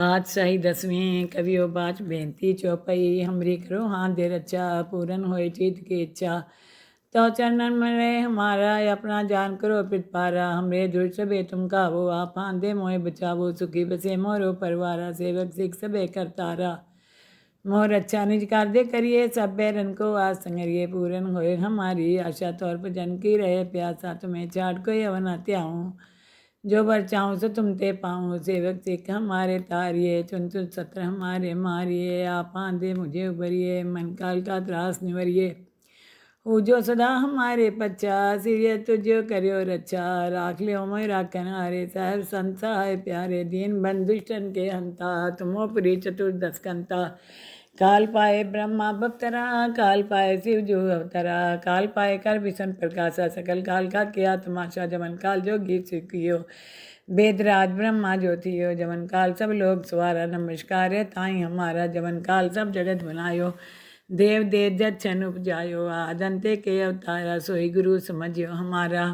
बादशाही 10वीं कवियो बाच बेनती चौपई हमरी करो हाथ दे रचा पूरन होए चित की इच्छा तो चरणन में रहे हमारा अपना जान करो पिटपारा हमरे दुर् सबे तुम कावो आप दे मोए बचावो सुखी बसे मोरो परवारा सेवक सिख सबे करतारा मोर अच्छा निज कार्य करिए सब बैरन को आज संगरिए पूरन होए हमारी आशा तौर पर जन की रहे प्यासा तुम्हें चाट को यवन त्याऊँ जो बर चाहूँ सो तुम ते पाऊँ सेवक सिख हमारे तारिये चुन चुन सत्र हमारे मारिए आप दे मुझे उबरिए मन काल का त्रास निवरिए हो जो सदा हमारे पच्चा सिरिय तुझो करियो रक्षा राख लियो मोय राखन हारे साहब संसाय प्यारे दीन बंधुष्टन के हंता तुमो पुरी चतुर्दश कंता काल पाए ब्रह्मा बप्तरा काल पाए शिव जो अवतरा काल पाए कर विष्णु प्रकाशा सकल काल का किया तमाशा जमन काल जो गीत सीखियो वेदराज ब्रह्मा ज्योतियो जमन काल सब लोग सवारा नमस्कार है ताई हमारा जमन काल सब जगत बनायो देव देव जच्छन उपजायो आदंते के अवतारा सोई गुरु समझियो हमारा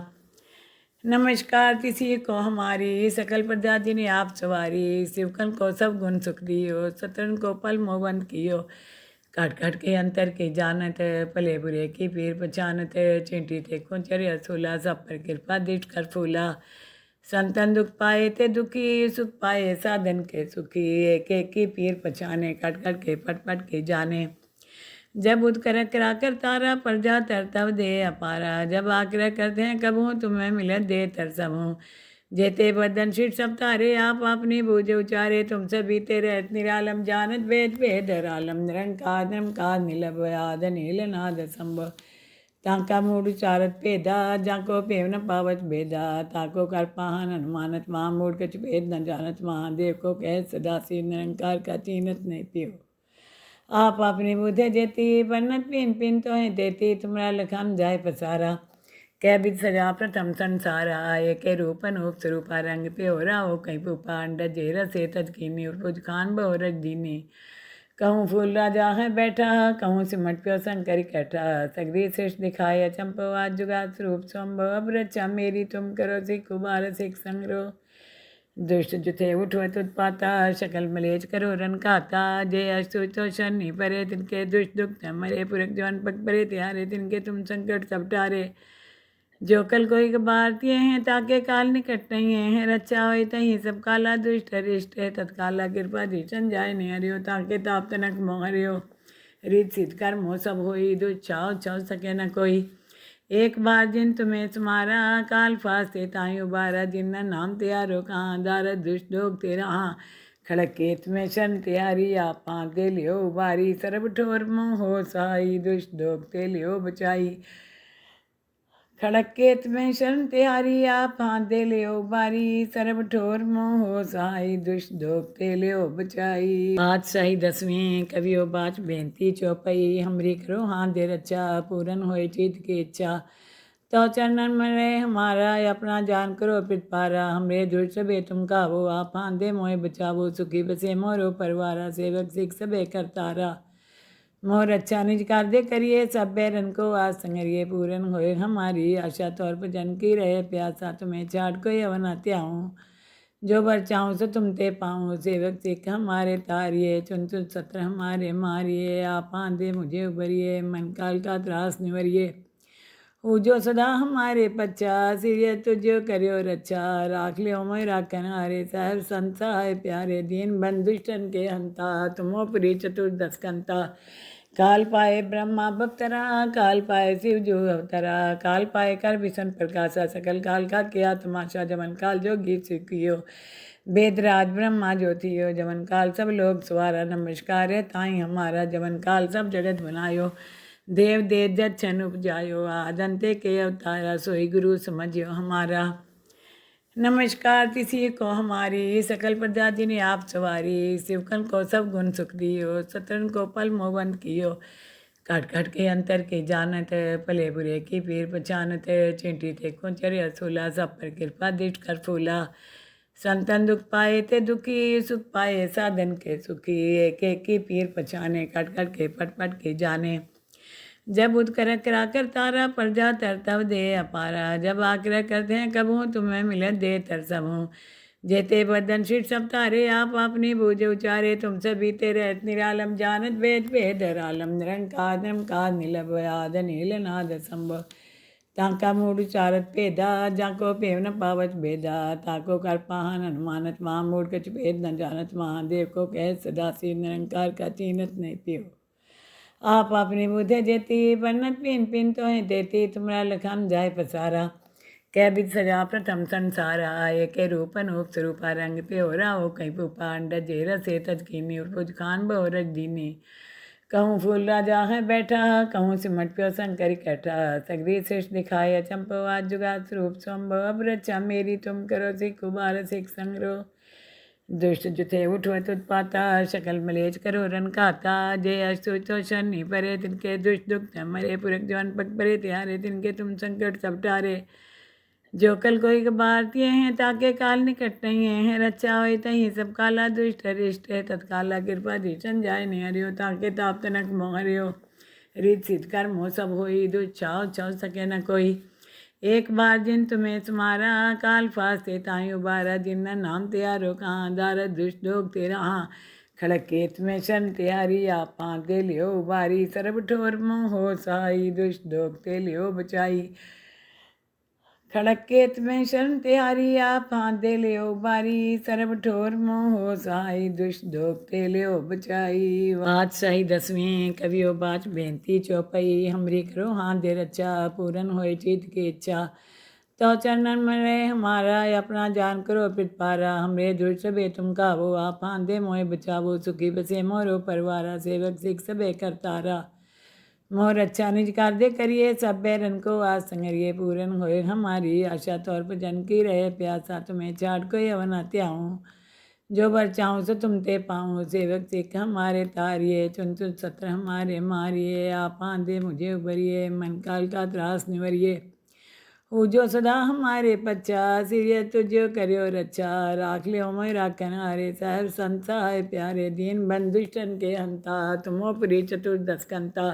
नमस्कार किसी को हमारी सकल प्रजा जिन्हें आप सवारी शिवकन को सब गुण सुख दियो सतरन को पल मोबंद कियो काट काट के अंतर के जानत पले बुरे की पीर पहचानत चिंटी थे कुंचर असूला सब पर कृपा दृष्ट कर फूला संतन दुख पाए ते दुखी सुख पाए साधन के सुखी एक एक की पीर पहचाने काट काट के पट पट के जाने जब उद कर करा कर तारा प्रजा तरतब दे अपारा जब आग्रह करते हैं कब हूँ तुम्हें मिलत दे तरसब हूँ जेते बदन शीट सब तारे आप अपनी बूझ उचारे तुम सभी तेरे निरालम जानत वेद वेद आलम निरंकार निरंकार नीलब आद नील नाद संभव ताका मूड चारत पेदा जाको पेव न पावत बेदा ताको कर पाहन अनुमानत वहाँ मूड कछ भेद न जानत महादेव को कह सदा सी निरंकार का चीनत नहीं पियो आप अपनी बुद्धे जेती बन्नत पिन पिन तो है देती तुम्हारा लखम जाय पसारा कै बिद सजा प्रथम संसारा आये के रूप अनूप स्वरूपा रंग पे हो रहा हो कहीं पुपा अंडा जेरा से तजकीनी और पुज खान बहुरज दीनी कहूँ फूल राजा है बैठा कहूँ सिमट प्यो शंकर कैठा सगरी श्रेष्ठ दिखाए चंपवाद जुगा स्वरूप संभव अब रचा मेरी तुम करो सिख उबार सिख संग्रह दुष्ट जुथे उठवत उत्पाता शकल मलेच करो रन खाता जय अस्तु तो शनि परे तिनके दुष्ट दुख मरे पुरख जवान पग परे त्यारे तिनके तुम संकट सब टारे जो कल कोई भारतीय हैं ताके काल निकट नहीं है रक्षा हो तही सब काला दुष्ट रिष्ट है तत्काला कृपा दीशन जाय नहीं हरियो ताके ताप तनक मोहरियो रीत सिद्ध कर्म सब होई दुष्ट छाव सके न कोई एक बार जिन तुम्हें तुम्हारा काल फास्ते ताई उबारा जिन नाम त्यारो कहाँ दार दुष्ट लोग तेरा हाँ खड़क के तुम्हें शन त्यारी आप पाँक दे लियो उबारी सरब ठोर मोह हो साई दुष्ट लोग ते लियो बचाई खड़क के तुम्हें शन त्यारी आप हाथ दे लियो उबारी सरब ठोर मोह हो साई दुष्ट लोग ते लियो बचाई बादशाही 10वीं कवियो बाच बेनती चौपई हमरी करो हाथ दे रचा पूरन होए चित की इच्छा तो चरणन में रहे हमारा अपना जान करो पिटपारा हमरे दुर् सबे तुम कावो आप दे मोए बचावो सुखी बसे मोरो परवारा सेवक सिख सबे करतारा मोर अच्छा निज कार्य करिए सब बैरन को आज संगरिए पूरन होए हमारी आशा तौर पर जन की रहे प्यासा तुम्हें चाट को यवन त्याऊँ जो बर चाहूँ सो तुम ते पाऊँ सेवक सिख हमारे तारिये चुन चुन सत्र हमारे मारिए आप दे मुझे उबरिए मन काल का त्रास निवरिए हो जो सदा हमारे पच्चा सिरिय तुझो करियो रक्षा राख लियो मोय राखन हारे साहब संसाय प्यारे दीन बंधुष्टन के हंता तुमो पुरी चतुर्दश कंता काल पाए ब्रह्मा बप्तरा काल पाए शिव जो अवतरा काल पाए कर विष्णु प्रकाशा सकल काल का किया तमाशा जमन काल जो गीत सीखियो वेदराज ब्रह्मा ज्योतियो जमन काल सब लोग सवारा नमस्कार है ताई हमारा जमन काल सब जगत बनायो देव देव जच्छन उपजायो आदंते के अवतारा सोई गुरु समझियो हमारा नमस्कार किसी को हमारी सकल प्रजा जिन्हें आप सवारी शिवकन को सब गुण सुख दियो सतरन को पल मोबंद कियो काट काट के अंतर के जानत पले बुरे की पीर पहचानत चिंटी थे कुंचर असूला सब पर कृपा दृष्ट कर फूला संतन दुख पाए ते दुखी सुख पाए साधन के सुखी एक एक की पीर पहचाने काट काट के पट पट के जाने जब उद कर करा कर तारा प्रजा तरतब दे अपारा जब आग्रह करते हैं कब हूँ तुम्हें मिलत दे तरसब हूँ जेते बदन शीट सब तारे आप अपनी बूझ उचारे तुम सभी तेरे निरालम जानत वेद वेदर आलम निरंकार निरंकार नीलभयाद नीलनाद संभव ताका मूड चारत भेदा जाको पेव न पावत भेदा ताको कर पाहन अनुमानत वहाँ मूड कछ भेद न जानत महादेव को कह सदा सी निरंकार का चीनत नहीं पियो आप अपनी बुद्धे जेती बन्नत पिन पिन तो है देती तुमरा लखम जाय पसारा कै बिद सजा प्रथम संसारा आये के रूप अनूप स्वरूपा रंग पे हो रहा हो कहीं पुपा अंडा जेरा से तजकीनी और कुछ खान बहुरज दीनी कहूँ फूल राजा है बैठा कहूँ सिमट प्यो शंकर कैठा सगरी श्रेष्ठ दिखाए चंपवा जुगा स्वरूप संभव अब रचा मेरी तुम करो सिख उबार सिख संग्रह दुष्ट जुथे उठो उत्पाता शकल मलेज करो रन खाता जय अस्तु तो शनि परे तिनके दुष्ट दुख मरे पुरख जवान पग परे त्यारे तिनके तुम संकट सब टारे जो कल कोई भारतीय हैं ताके काल निकट नहीं है रचा हो तही सब काला दुष्ट रिष्ट है तत्काला कृपा दीचन जाय नहीं हरियो ताके ताप तनक मोह हरियो रीत सिद्ध कर्म हो सब होई दुष्ट छाव सके न कोई एक बार जिन तुम्हें तुम्हारा काल फास्ते ताई उबारा जिन नाम त्यारो कहाँ दार दुष्ट लोग तेरा हाँ खड़क के तुम्हें शन त्यारी आप पाँच दे लियो उबारी सरब ठोर मोह हो साई दुष्ट लोग ते लियो बचाई खड़क के तुम्हें शरण त्यारी आप हाथ दे लियो बारी सरब ठोर मोह हो सहाय दुष्ट दोग ते लियो बचाई बादशाही 10वीं कवियो बाच बेनती चौपाई हमरी करो हाथ दे रचा पूरन होए चित की इच्छा तो चरणन में रहे हमारा अपना जान करो पिटपारा हमरे दुष्ट सबे तुम काबो आप हाथ दे मोए बचावो सुखी बसे मोरो परवारा सेवक सिख सबे करतारा मोर अच्छा निज कार्य करिए सब बैरन को आज संगरिए पूरन होए हमारी आशा तौर पर जन की रहे प्यासा तुम्हें चाट को यवन त्याऊँ जो बर चाहूँ सो तुम ते पाऊँ सेवक सिख हमारे तारिये चुन चुन सत्र हमारे मारिए आप आंधे मुझे उभरिए मन काल का त्रास निवरिए हो जो सदा हमारे पच्चा सिरिय तुझो करियो रक्षा राख लियो मैं राखन हारे साहब संसाय प्यारे दीन बंधुष्टन के हंता तुमो पुरी चतुर्दश कंता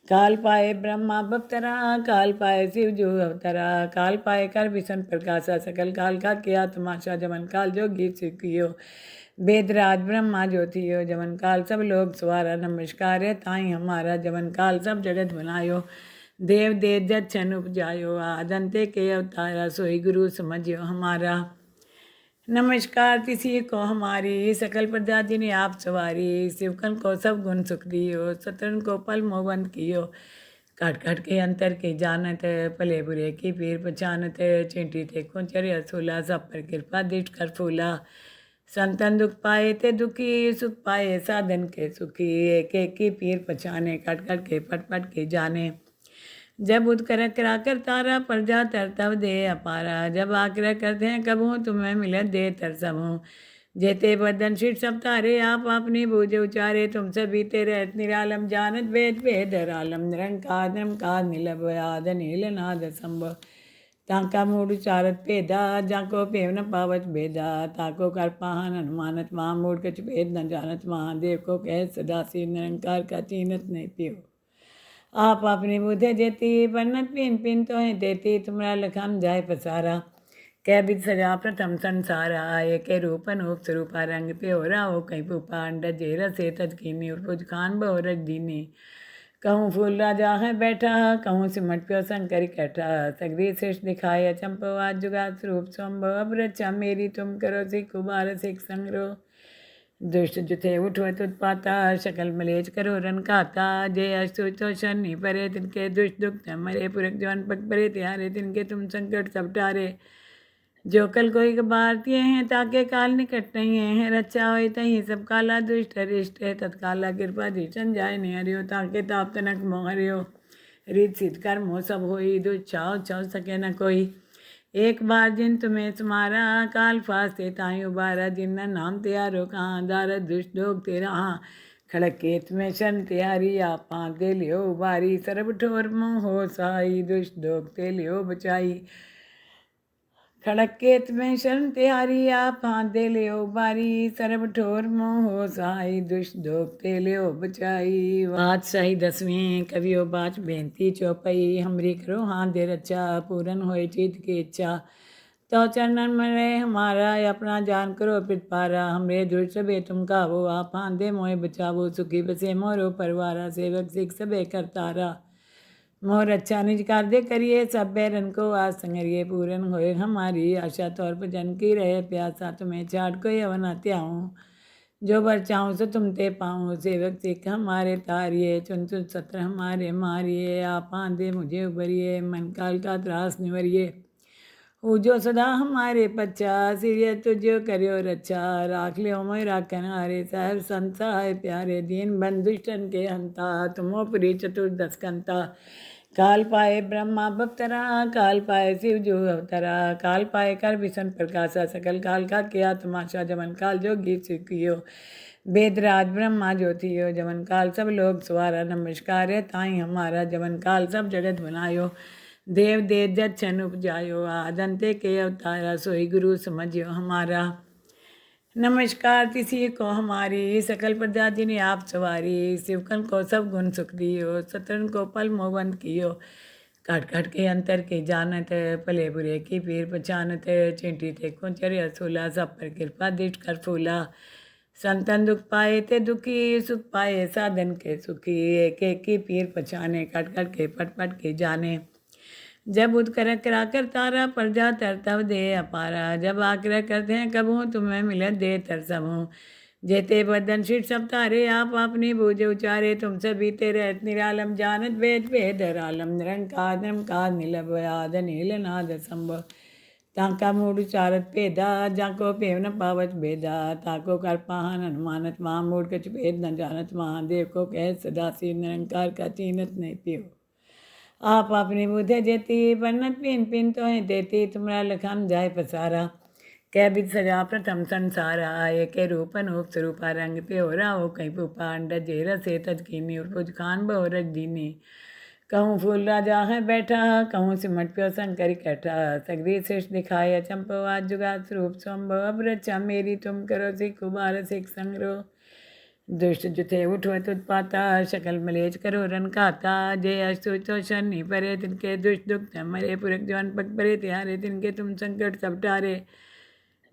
काल पाए ब्रह्मा बप्तरा काल पाए शिव जो अवतरा काल पाए कर विष्णु प्रकाशा सकल काल का किया तमाशा जमन काल जो गीत सीखियो वेदराज ब्रह्मा ज्योतियो जमन काल सब लोग सवारा नमस्कार है ताई हमारा जमन काल सब जगत बनायो देव देव जच्छन उपजायो आदंते के अवतारा सोई गुरु समझियो हमारा नमस्कार किसी को हमारी सकल प्रजा जिन्हें आप सवारी शिवकन को सब गुण सुख दियो सतरन को पल मोबंद कियो काट काट के अंतर के जानत पले बुरे की पीर पहचानत चिंटी थे कुंचर असूला सब पर कृपा दृष्ट कर फूला संतन दुख पाए ते दुखी सुख पाए साधन के सुखी एक एक की पीर पहचाने काट काट के पट पट के जाने जब उदकर करा कर तारा प्रजा तरतब दे अपारा जब आग्रह करते हैं कब हूँ तुम्हें मिलत दे तरसब हूँ जेते बदन शीट सब तारे आप अपनी बूझ उचारे तुम सभी तेरे निरालम जानत वेद वेदर आलम निरंकार निरंकार नीलभयाद नीलनाद संभव ताका मूड चारत भेदा जाको पेव न पावत भेदा ताको कर पाहन अनुमानत वहाँ मूड कछ भेद न जानत महादेव को कह सदा सी निरंकार का चीनत नहीं पियो आप अपनी बुद्धे जेती बन्नत पिन पिन तो है देती तुमरा लखम जाय पसारा कै बिद सजा प्रथम संसारा आये के रूप अनूप स्वरूपा रंग पे हो रहा हो कहीं पुपा अंडा जेरा से तजकीनी और कुछ खान बहुरज दीनी कहूँ फूल राजा है बैठा कहूँ सिमट प्यो शंकर कैठा सगरी श्रेष्ठ दिखाए चंपवा जुगा स्वरूप संभव अब रचा मेरी तुम करो सिख उबार सिख संग्रह दुष्ट जुथे उठो उत्पाता शकल मलेज करो रन खाता जय अस्तु तो शनि परे तिनके दुष्ट दुख मरे पुरख जवान पग परे त्यारे तिनके तुम संकट सब टारे जो कल कोई भारतीय हैं ताके काल निकट नहीं है रचा हो तही सब काला दुष्ट रिष्ट है तत्काला कृपा दीचन जाय नहीं हरियो ताके ताप तनक मोह हरियो रीत सिद्ध कर्म हो सब होई दुष्ट छाव सके न कोई एक बार जिन तुम्हें तुम्हारा काल फास्ते ताई उबारा जिन नाम त्यारो कहाँ दार दुष्ट लोग तेरा हाँ खड़क के तुम्हें शन त्यारी आप पाँच दे लियो उबारी सरब ठोर मोह हो सहाय दुष्ट लोग ते लियो बचाई खड़क के तुम्हें शरण त्यारी आप हाथ दे लियो बारी सरब ठोर मोह हो सहाय दुष्ट दोग ते लियो बचाई बादशाही 10वीं कवियो बाच बेनती चौपाई हमरी करो हाथ दे रचा पूरन होए चित की इच्छा तो चरणन में रहे हमारा अपना जान करो पिटपारा हमरे दुष्ट सबे तुम काबो आप दे मोहे बचावो सुखी बसे मोरो परवारा सेवक सिख सबे करतारा मोर अच्छा निज कार्य करिए सब बैरन को आज संगरिए पूरन होए हमारी आशा तौर पर जन की रहे प्यासा तुम्हें चाट को यवन त्याऊँ जो बर चाहूँ सो तुम ते पाऊँ सेवक सिख हमारे तारिये चुन चुन सत्र हमारे मारिए आप दे मुझे उबरिए मन काल का त्रास निवरिए जो सदा हमारे पच्चा सिरिय तुझो करियो रक्षा राख लियो मोय राखन हारे साहब संसाय प्यारे दीन बंधुष्टन के हंता तुमो पुरी चतुर्दश कंता काल पाए ब्रह्मा बप्तरा काल पाए शिव जो अवतरा काल पाए कर विष्णु प्रकाशा सकल काल का किया तमाशा जमन काल जो गीत सिखियो वेदराज ब्रह्मा ज्योतियो जमन काल सब लोग सवारा नमस्कार है ताई हमारा जमन काल सब जगत बनायो देव दे जच्छन उपजायो आदंते के अवतारा सोई गुरु समझियो हमारा नमस्कार किसी को हमारी सकल प्रजा जिन्हें आप सवारी शिवकन को सब गुण सुख दियो सतरन को पल मोबंद कियो काट काट के अंतर के जानत पले बुरे की पीर पहचानत चिंटी थे कुंचर असूला सब पर कृपा दृष्ट कर फूला संतन दुख पाए ते दुखी सुख पाए साधन के सुखी एक एक की पीर पहचाने काट काट के पट पट के जाने जब उदकर करा कर तारा प्रजा तरतव दे अपारा जब आग्रह करते हैं कब हूँ तुम्हें मिलत दे तरसब हूँ जेते बदन शीट सब तारे आप अपनी बूझे उचारे तुम सभी तेरे निरालम जानत वेद वेद आलम निरंकार निरंकार नीलब आद नील नाद संभव ताका मूड चारत पेदा जाको पेव न पावत बेदा ताको कर पाहन अनुमानत वहाँ मूड कछ भेद न जानत महादेव को कह सदासी निरंकार का चीनत नहीं पियो आप अपनी बुद्धे जेती बन्नत पिन पिन तो है देती तुम्हारा लखन जाय पसारा कै बिद सजा प्रथम संसारा आये के रूप अनूप स्वरूपा रंग पे हो रहा हो कहीं पुपा अंडा जेरा से तजकीनी और कुछ खान बहुरज दीनी कहूँ फूल राजा है बैठा कहूँ सिमट प्यो शंकर कैठा सगरी श्रेष्ठ दिखाया चंपवा जुगा स्वरूप संभव अब रक्षा मेरी तुम करो सिख उबार सिख संग्रह दुष्ट जुथे उठवत उत्पाता शकल मलेज करो रन खाता जय अस्तु तो शनि परे तिनके दुष्ट दुख मरे पुरख जवान पग परे त्यारे तिनके तुम संकट सब टारे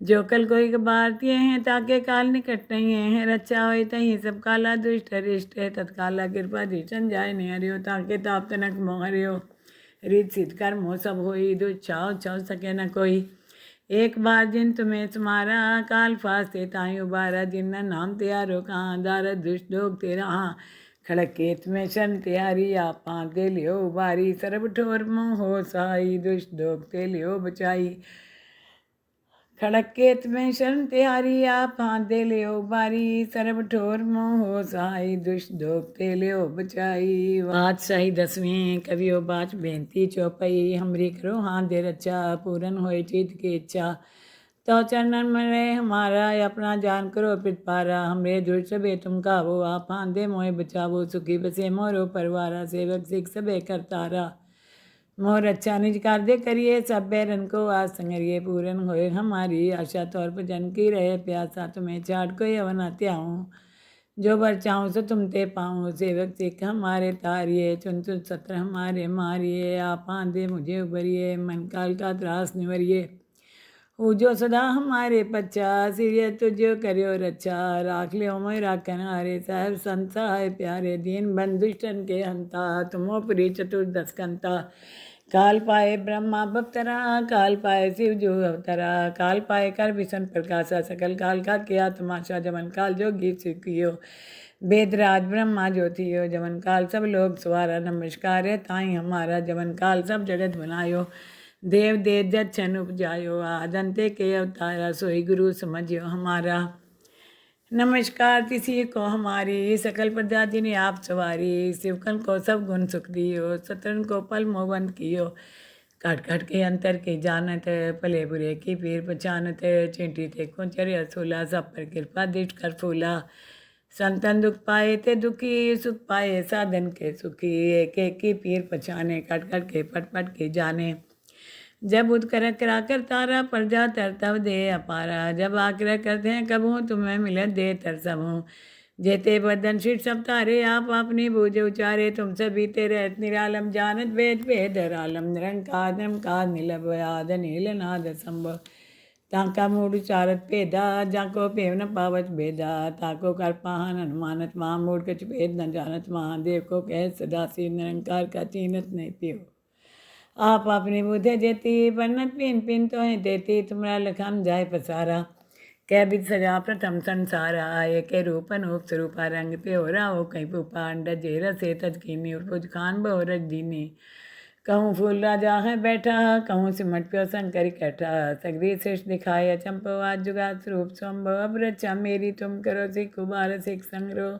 जो कल कोई भारतीय हैं ताके काल निकट नहीं है रक्षा हो तही सब काला दुष्ट हरिष्ट है तत्काला कृपा दीशन जाय नहीं हरियो ताके ताप तनक मोह हरियो रीत सिद्ध कर्म हो सब होई दुष्ट छाव छाव सके न कोई एक बार जिन तुम्हें तुम्हारा काल फास्ते ताई उबारा जिन नाम त्यारो कहाँ दार दुष्ट लोग तेरा हाँ खड़क केत में शन त्यारी आप दे लियो उबारी सरब ठोर मोह हो साई दुष्ट लोग ते लियो बचाई खड़क केत में शरण त्यारी आप दे लियो उबारी सरब ठोर मोह हो साई दुष्ट लोग ते लियो बचाई बात सही 10वीं कवियो बाच बेनती चौपाई हमरी करो हाँ दे रचा पूरन होए चित की इच्छा तो चरणन में रहे हमारा अपना जान करो पिटपारा हमरे दुष्ट सबे तुम काबो आप दे मोहे बचावो सुखी बसे मोरो परवारा सेवक सिख सबे करतारा मोर अच्छा निज कार्य करिए सब बैरन को आज संगरिए पूरन होए हमारी आशा तौर पर जन की रहे प्यासा तुम्हें चाट को यवन त्याऊँ जो बर चाहूँ सो तुम ते पाऊँ सेवक सिख हमारे तारिये चुन चुन सत्र हमारे मारिए आप दे मुझे उबरिए मन काल का त्रास निवरिए जो सदा हमारे पच्चा सिरिय तुझो करियो रक्षा राख लियो मोय राखन हारे साहब संसाय प्यारे दीन बंधुष्टन के हंता तुमो पुरी चतुर्दश कंता काल पाए ब्रह्मा बप्तरा काल पाए शिव जो अवतरा काल पाए कर विष्णु प्रकाशा सकल काल का किया तमाशा जमन काल जो गीत सिखियो वेदराज ब्रह्मा ज्योतियो जमन काल सब लोग सवारा नमस्कार है ताई हमारा जमन काल सब जगत बनायो देव दे जच्छन उपजायो आदंते के अवतारा सोई गुरु समझियो हमारा नमस्कार किसी को हमारी सकल प्रजा जिन्हें आप सवारी शिवकन को सब गुण सुख दियो सतरन को पल मोबंद कियो काट काट के अंतर के जानत पले बुरे की पीर पहचानत चिंटी थे कुंचर असूला सब पर कृपा दृष्ट कर फूला संतन दुख पाए ते दुखी सुख पाए साधन के सुखी एक एक की पीर पहचाने काट काट के पट पट के जाने जब उदकर करा कर तारा प्रजा तरतव दे अपारा जब आग्रह करते हैं कब हूँ तुम्हें मिलत दे तरसब हूँ जेते बदन शीट सब तारे आप अपनी बूझ उचारे तुम सभी तेरे निरालम जानत वेद वेद रालम निरंकार निरंकार नीलभ आद नील नाद संभव ताका मूड चारत भेदा जाको पेव न पावत भेदा ताको कर पाहन अनुमानत महामूड कछ भेद न जानत महादेव को कह सदा से निरंकार का चीनत नहीं पियो आप अपनी बुद्धे जेती बन्नत पिन पिन तो है देती तुम्हारा लखम जाय पसारा कै बिद सजा प्रथम संसारा आये के रूप अनूप स्वरूपा रंग पे हो रहा हो कहीं पुपा अंडा जेरा से तजकीनी और कुछ खान बहुरज दीनी कहूँ फूल राजा है बैठा कहूँ सिमट प्यो शंकर इकट्ठा सगरी श्रेष्ठ दिखाए चंपो आज जुगा स्वरूप संभव अब रक्षा मेरी तुम करो सिख उबार सिख संग्रह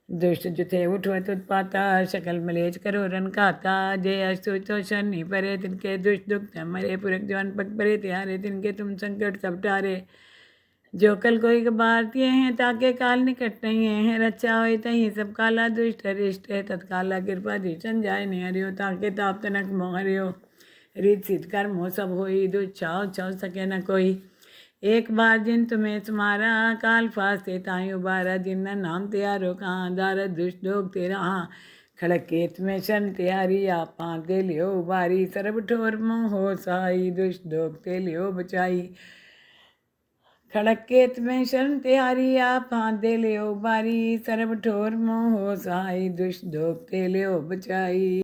दुष्ट जुथे उठो उत्पाता शकल मलेज करो रन खाता जय अस्तु तो शनि परे तिनके दुष्ट दुख मरे पुरख जवान पग परे त्यारे तिनके तुम संकट सब टारे जो कल कोई भारतीय हैं ताके काल निकट नहीं है रक्षा हो तही सब काला दुष्ट रिष्ट है तत्काला कृपा दीशन जाय नहीं हरियो ताके ताप तनक मोह हरियो रीत सिद्ध कर्म हो सब होई दुच्छाओ छाओ सके न कोई एक बार जिन तुम्हें तुम्हारा काल फास्ते ताई उबारा जिन नाम त्यारो कहाँ दार दुष्ट लोग तेरा हाँ खड़क केत में शन त्यारी आप दे लियो उबारी सरब ठोर मोह हो साई दुष्ट लोग ते लियो बचाई खड़क केत में शरण त्यारी आप हाथ दे लियो बारी सरब ठोर मोह हो सहाय दुष्ट दोग ते लियो बचाई।